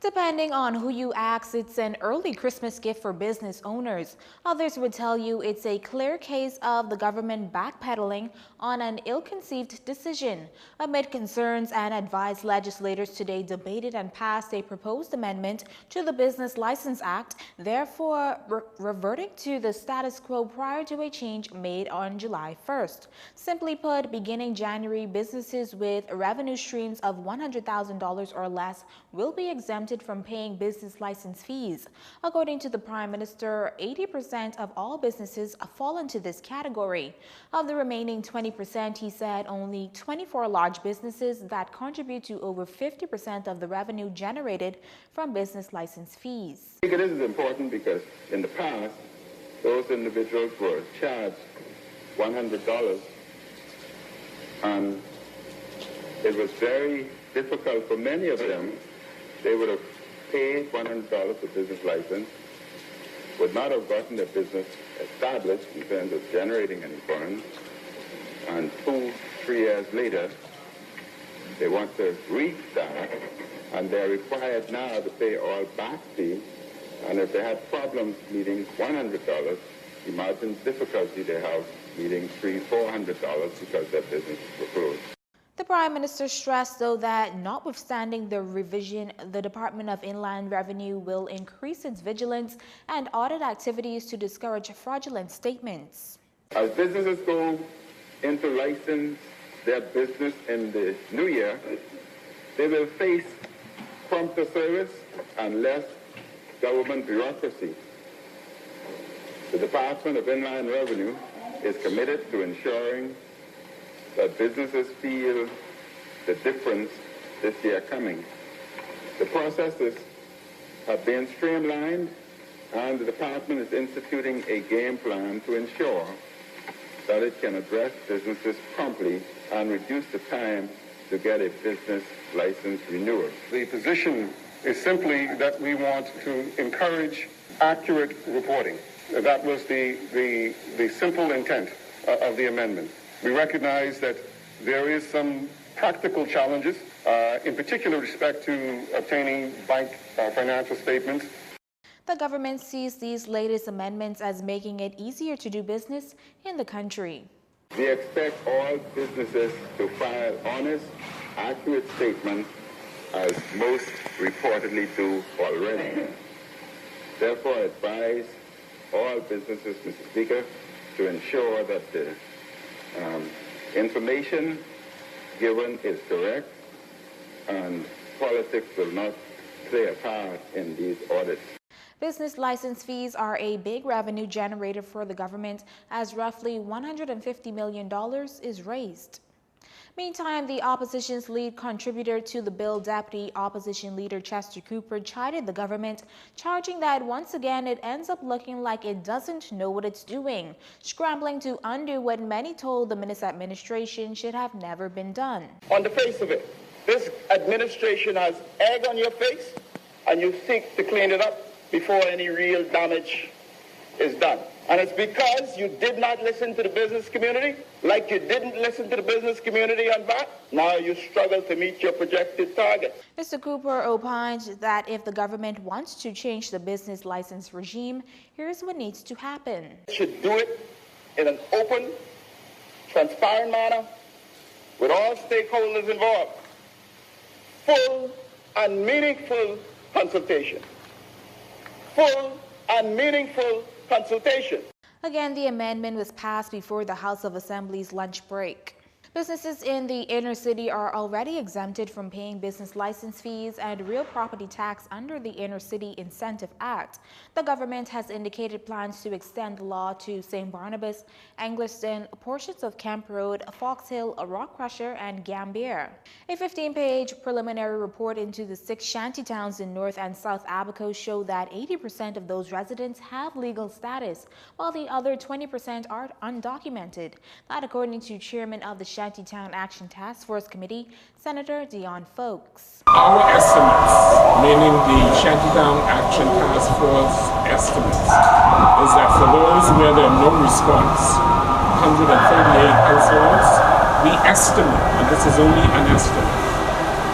Depending on who you ask, it's an early Christmas gift for business owners. Others would tell you it's a clear case of the government backpedaling on an ill-conceived decision. Amid concerns and advice, legislators today debated and passed a proposed amendment to the Business License Act, therefore reverting to the status quo prior to a change made on July 1st. Simply put, beginning January, businesses with revenue streams of $100,000 or less will be exempted from paying business license fees. According to the Prime Minister, 80% of all businesses fall into this category. Of the remaining 20%, he said only 24 large businesses that contribute to over 50% of the revenue generated from business license fees. I think it is important because in the past, those individuals were charged $100, and it was very difficult for many of them. They would have paid $100 for business license, would not have gotten their business established in terms of generating any funds, and 2-3 years later, they want to restart, and they're required now to pay all back fee, and if they had problems meeting $100, imagine the difficulty they have meeting $300-400 because their business was closed. The Prime Minister stressed, though, that notwithstanding the revision, the Department of Inland Revenue will increase its vigilance and audit activities to discourage fraudulent statements. As businesses go into license their business in the new year, they will face prompter service and less government bureaucracy. The Department of Inland Revenue is committed to ensuring that businesses feel the difference this year coming. The processes have been streamlined, and the department is instituting a game plan to ensure that it can address businesses promptly and reduce the time to get a business license renewal. The position is simply that we want to encourage accurate reporting. That was the simple intent of the amendment. We recognize that there is some practical challenges, in particular respect to obtaining bank financial statements. The government sees these latest amendments as making it easier to do business in the country. We expect all businesses to file honest, accurate statements, as most reportedly do already. Therefore, I advise all businesses, Mr. Speaker, to ensure that the information given is correct and politics will not play a part in these audits. Business license fees are a big revenue generator for the government, as roughly $150 million is raised. Meantime, the opposition's lead contributor to the bill, Deputy Opposition Leader Chester Cooper, chided the government, charging that once again it ends up looking like it doesn't know what it's doing, scrambling to undo what many told the Minister administration should have never been done. On the face of it, this administration has egg on your face, and you seek to clean it up before any real damage is done. And it's because you did not listen to the business community, like you didn't listen to the business community on VAT. Now you struggle to meet your projected target. Mr. Cooper opined that if the government wants to change the business license regime, here's what needs to happen. It should do it in an open, transparent manner with all stakeholders involved. Full and meaningful consultation. Full and meaningful consultation. Again, the amendment was passed before the House of Assembly's lunch break. Businesses in the inner city are already exempted from paying business license fees and real property tax under the Inner City Incentive Act. The government has indicated plans to extend the law to St. Barnabas, Anglerston, portions of Kemp Road, Fox Hill, Rock Crusher, and Gambier. A 15-page preliminary report into the 6 shanty towns in North and South Abaco showed that 80% of those residents have legal status, while the other 20% are undocumented. That according to Chairman of the Shantytown Action Task Force Committee, Senator Dion Folks. Our estimates, meaning the Shantytown Action Task Force estimates, is that for those where there are no response, 138 households, we estimate, and this is only an estimate,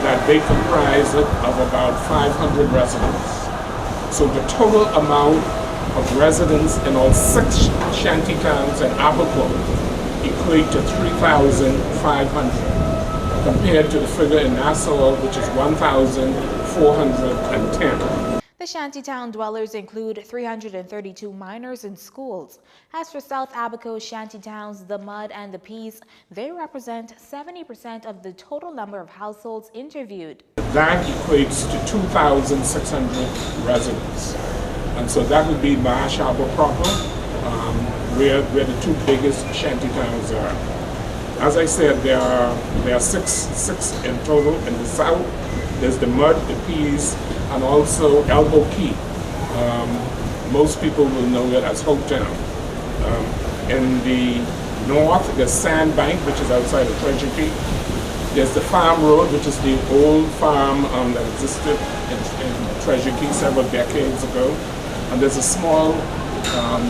that they comprise of about 500 residents. So the total amount of residents in all 6 shanty towns in Abaco equate to 3,500, compared to the figure in Nassau, which is 1,410. The shantytown dwellers include 332 minors in schools. As for South Abaco's shantytowns, the Mud and the Peas, they represent 70% of the total number of households interviewed. That equates to 2,600 residents. And so that would be Marsh Harbor proper, where the 2 biggest shantytowns are. As I said, there are 6 in total in the south. There's the Mud, the Peas, and also Elbow Key. Most people will know it as Hopetown. In the north, there's Sandbank, which is outside of Treasure Key. There's the Farm Road, which is the old farm that existed in Treasure Key several decades ago. And there's a small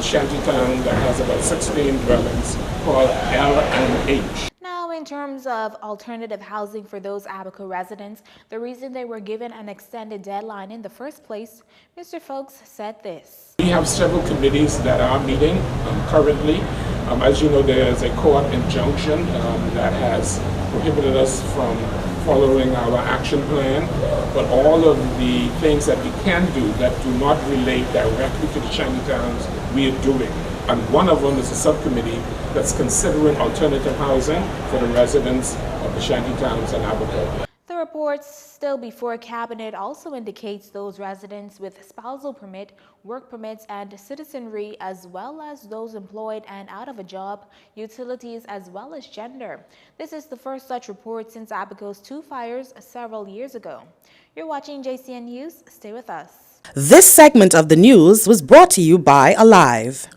shantytown that has about 16 dwellings called L&H. Now, in terms of alternative housing for those Abaco residents, the reason they were given an extended deadline in the first place, Mr. Folks said this. We have several committees that are meeting currently. As you know, there is a court injunction that has prohibited us from following our action plan, but all of the things that we can do that do not relate directly to the shantytowns, we are doing. And one of them is a subcommittee that's considering alternative housing for the residents of the shantytowns in Abaco. The report still before Cabinet also indicates those residents with spousal permit, work permits, and citizenry, as well as those employed and out of a job, utilities, as well as gender. This is the first such report since Abaco's 2 fires several years ago. You're watching JCN News. Stay with us. This segment of the news was brought to you by Alive.